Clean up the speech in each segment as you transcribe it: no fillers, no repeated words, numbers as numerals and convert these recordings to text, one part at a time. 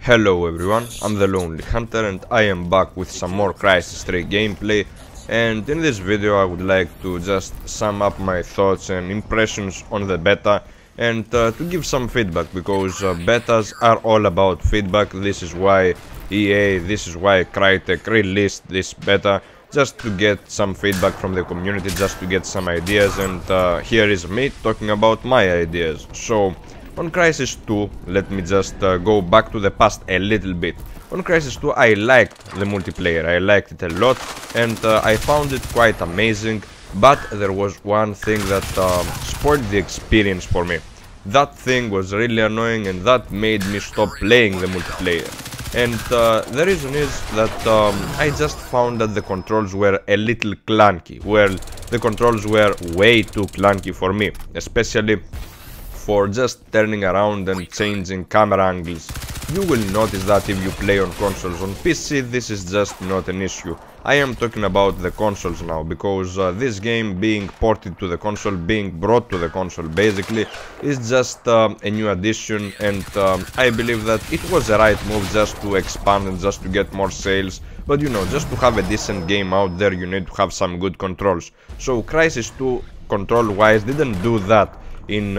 Hello everyone, I'm the Lonely Hunter and I am back with some more Crysis 3 gameplay, and in this video I would like to just sum up my thoughts and impressions on the beta and to give some feedback, because betas are all about feedback. This is why this is why Crytek released this beta, just to get some feedback from the community, just to get some ideas, and here is me talking about my ideas. So on Crysis 2, let me just go back to the past a little bit. On Crysis 2 I liked the multiplayer, I liked it a lot, and I found it quite amazing, but there was one thing that spoiled the experience for me. That thing was really annoying and that made me stop playing the multiplayer. And the reason is that I just found that the controls were a little clunky. Well, the controls were way too clunky for me, especially for just turning around and changing camera angles. You will notice that if you play on consoles. On PC this is just not an issue. I am talking about the consoles now, because this game being ported to the console, being brought to the console basically, is just a new addition, and I believe that it was the right move just to expand and just to get more sales. But you know, just to have a decent game out there you need to have some good controls. So Crysis 2 control wise didn't do that in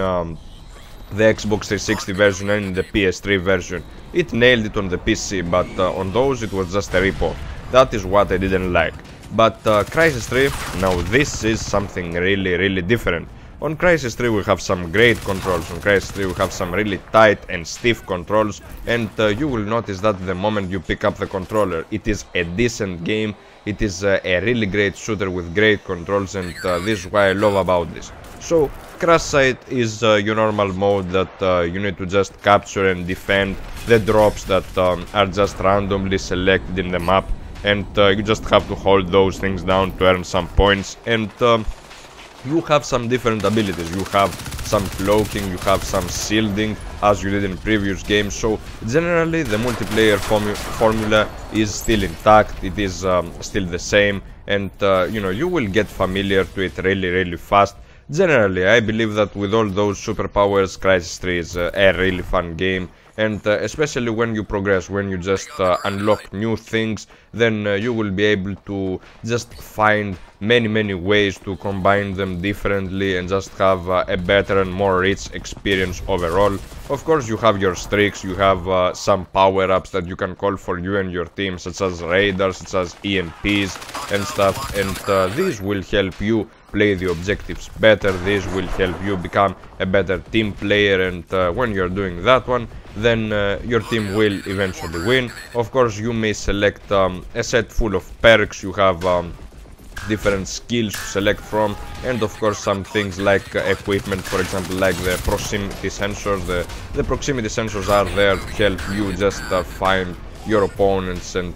the Xbox 360 version and in the PS3 version. It nailed it on the PC, but on those it was just a ripoff. That is what I didn't like. But Crysis 3, now this is something really different. On Crysis 3 we have some great controls. On Crysis 3 we have some really tight and stiff controls, and you will notice that the moment you pick up the controller, it is a decent game. It is a really great shooter with great controls, and this is what I love about this. So Crysis is your normal mode that you need to just capture and defend the drops that are just randomly selected in the map, and you just have to hold those things down to earn some points. And you have some different abilities. You have some cloaking, you have some shielding, as you did in previous games. So generally the multiplayer formula is still intact, it is still the same, and you know, you will get familiar to it really fast. Generally I believe that with all those superpowers, Crysis 3 is a really fun game, and especially when you progress, when you just unlock new things, then you will be able to just find many ways to combine them differently and just have a better and more rich experience overall. Of course you have your streaks, you have some power-ups that you can call for you and your team, such as radars, such as EMPs and stuff, and these will help you play the objectives better. This will help you become a better team player, and when you're doing that one, then your team will eventually win. Of course you may select a set full of perks, you have different skills to select from, and of course some things like equipment, for example, like the proximity sensors. The proximity sensors are there to help you just find your opponents and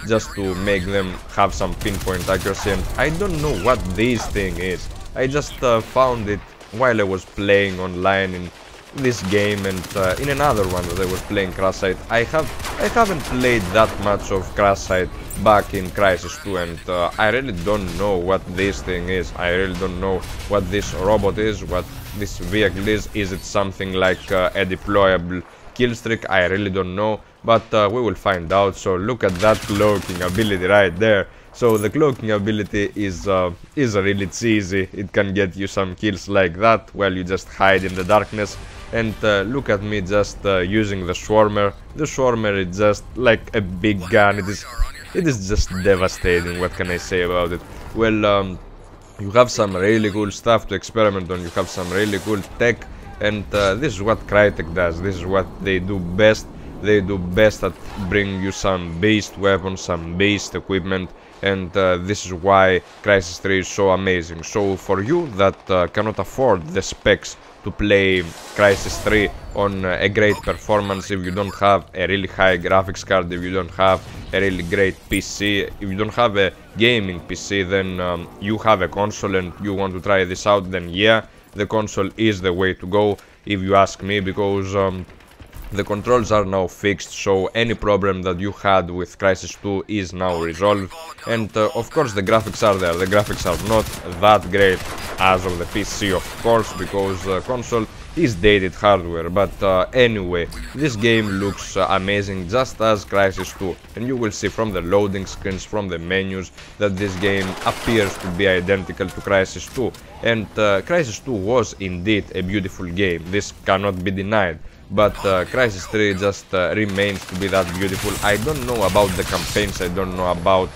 just to make them have some pinpoint accuracy. And I don't know what this thing is. I just found it while I was playing online in this game, and in another one that I was playing Crysis. I haven't played that much of Crysis back in Crysis 2, and I really don't know what this thing is. I really don't know what this robot is, what this vehicle is. Is it something like a deployable kill streak? I really don't know, but we will find out. So look at that cloaking ability right there. So the cloaking ability is really cheesy. It can get you some kills like that while you just hide in the darkness. And look at me just using the Swarmer. The Swarmer is just like a big gun. It is just devastating. What can I say about it? Well, you have some really cool stuff to experiment on. You have some really cool tech, and this is what Crytek does. This is what they do best. They do best at bringing you some beast weapons, some beast equipment, and this is why Crysis 3 is so amazing. So for you that cannot afford the specs to play Crysis 3 on a great performance, if you don't have a really high graphics card, if you don't have a really great PC, if you don't have a gaming PC, then you have a console and you want to try this out, then yeah, the console is the way to go, if you ask me, because the controls are now fixed, so any problem that you had with Crysis 2 is now resolved. And of course the graphics are there. The graphics are not that great as of the PC, of course, because console is dated hardware. But anyway, this game looks amazing, just as Crysis 2, and you will see from the loading screens, from the menus, that this game appears to be identical to Crysis 2. And Crysis 2 was indeed a beautiful game, this cannot be denied. But Crysis 3 just remains to be that beautiful. I don't know about the campaigns, I don't know about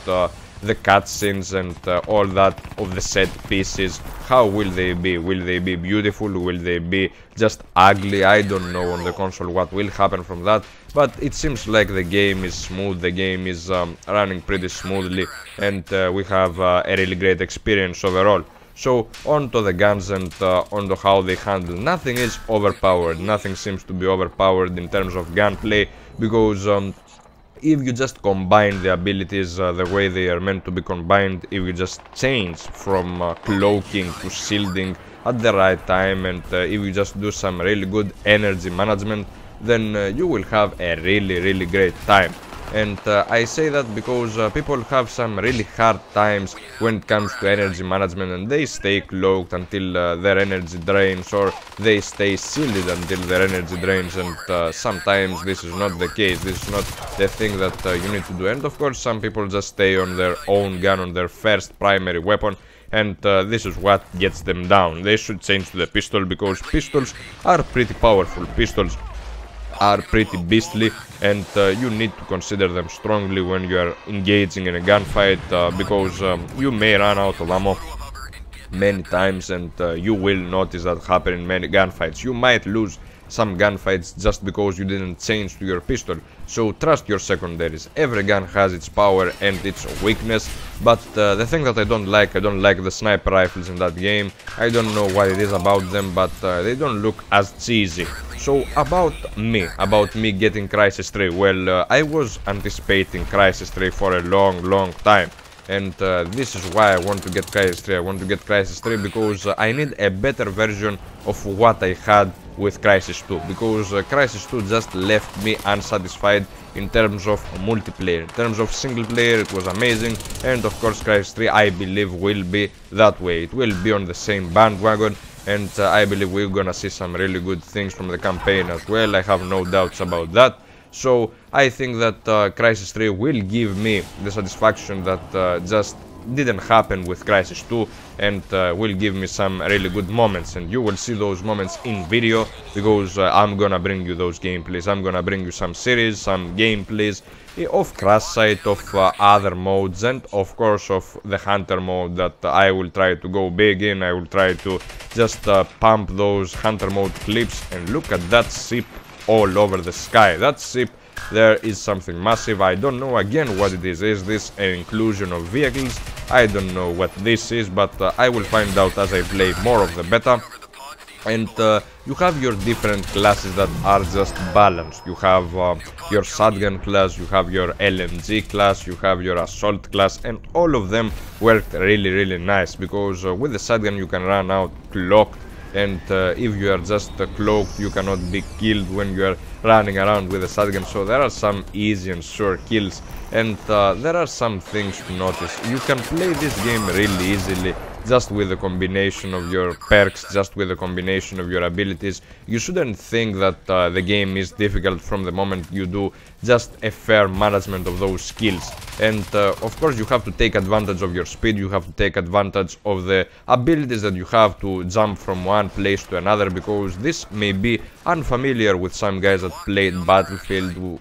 the cutscenes and all that of the set pieces. How will they be? Will they be beautiful? Will they be just ugly? I don't know on the console what will happen from that. But it seems like the game is smooth, the game is running pretty smoothly, and we have a really great experience overall. So onto the guns and onto how they handle. Nothing is overpowered, nothing seems to be overpowered in terms of gunplay, because if you just combine the abilities the way they are meant to be combined, if you just change from cloaking to shielding at the right time, and if you just do some really good energy management, then you will have a really great time. And I say that because people have some really hard times when it comes to energy management, and they stay cloaked until their energy drains, or they stay shielded until their energy drains, and sometimes this is not the case, this is not the thing that you need to do. And of course some people just stay on their own gun, on their first primary weapon, and this is what gets them down. They should change to the pistol, because pistols are pretty powerful, pistols are pretty beastly, and you need to consider them strongly when you are engaging in a gunfight, because you may run out of ammo many times, and you will notice that happen in many gunfights. You might lose some gunfights just because you didn't change to your pistol, so trust your secondaries. Every gun has its power and its weakness, but the thing that I don't like the sniper rifles in that game. I don't know what it is about them, but they don't look as cheesy. So about me getting Crysis 3, well, I was anticipating Crysis 3 for a long time. And this is why I want to get Crysis 3. I want to get Crysis 3 because I need a better version of what I had with Crysis 2. Because Crysis 2 just left me unsatisfied in terms of multiplayer. In terms of single player, it was amazing. And of course Crysis 3, I believe, will be that way. It will be on the same bandwagon. And I believe we're gonna see some really good things from the campaign as well. I have no doubts about that. So I think that Crysis 3 will give me the satisfaction that just didn't happen with Crysis 2, and will give me some really good moments, and you will see those moments in video, because I'm gonna bring you those gameplays. I'm gonna bring you some series, some gameplays of Crysis, of other modes, and of course of the Hunter mode that I will try to go big in. I will try to just pump those Hunter mode clips, and look at that ship all over the sky. That ship there is something massive. I don't know again what it is. Is this an inclusion of vehicles? I don't know what this is, but I will find out as I play more of the beta. And you have your different classes that are just balanced. You have your shotgun class, you have your LMG class, you have your assault class, and all of them worked really nice, because with the shotgun you can run out cloaked, and if you are just cloaked, you cannot be killed when you are running around with a shotgun. So there are some easy and sure kills, and there are some things to notice. You can play this game really easily just with the combination of your perks, just with the combination of your abilities. You shouldn't think that the game is difficult from the moment you do just a fair management of those skills. And of course you have to take advantage of your speed, you have to take advantage of the abilities that you have to jump from one place to another, because this may be unfamiliar with some guys that played Battlefield, you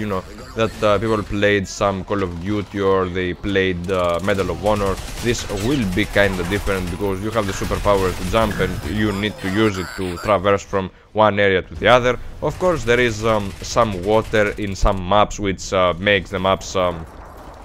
know, that people played some Call of Duty, or they played Medal of Honor. This will be kinda different, because you have the superpower to jump, and you need to use it to traverse from one area to the other. Of course there is some water in some maps, which makes the maps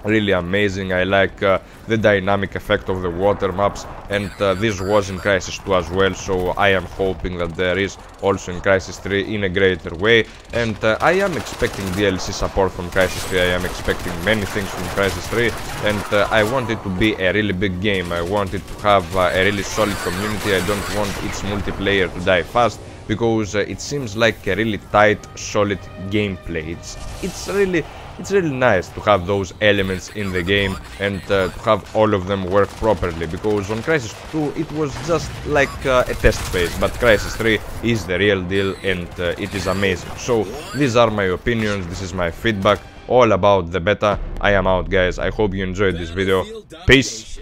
really amazing. I like the dynamic effect of the water maps, and this was in Crysis 2 as well, so I am hoping that there is also in Crysis 3 in a greater way. And I am expecting DLC support from Crysis 3, I am expecting many things from Crysis 3, and I want it to be a really big game. I want it to have a really solid community. I don't want its multiplayer to die fast, because it seems like a really tight, solid gameplay. It's really it's really nice to have those elements in the game and to have all of them work properly, because on Crysis 2 it was just like a test phase, but Crysis 3 is the real deal and it is amazing. So these are my opinions, this is my feedback all about the beta. I am out, guys. I hope you enjoyed this video. Peace.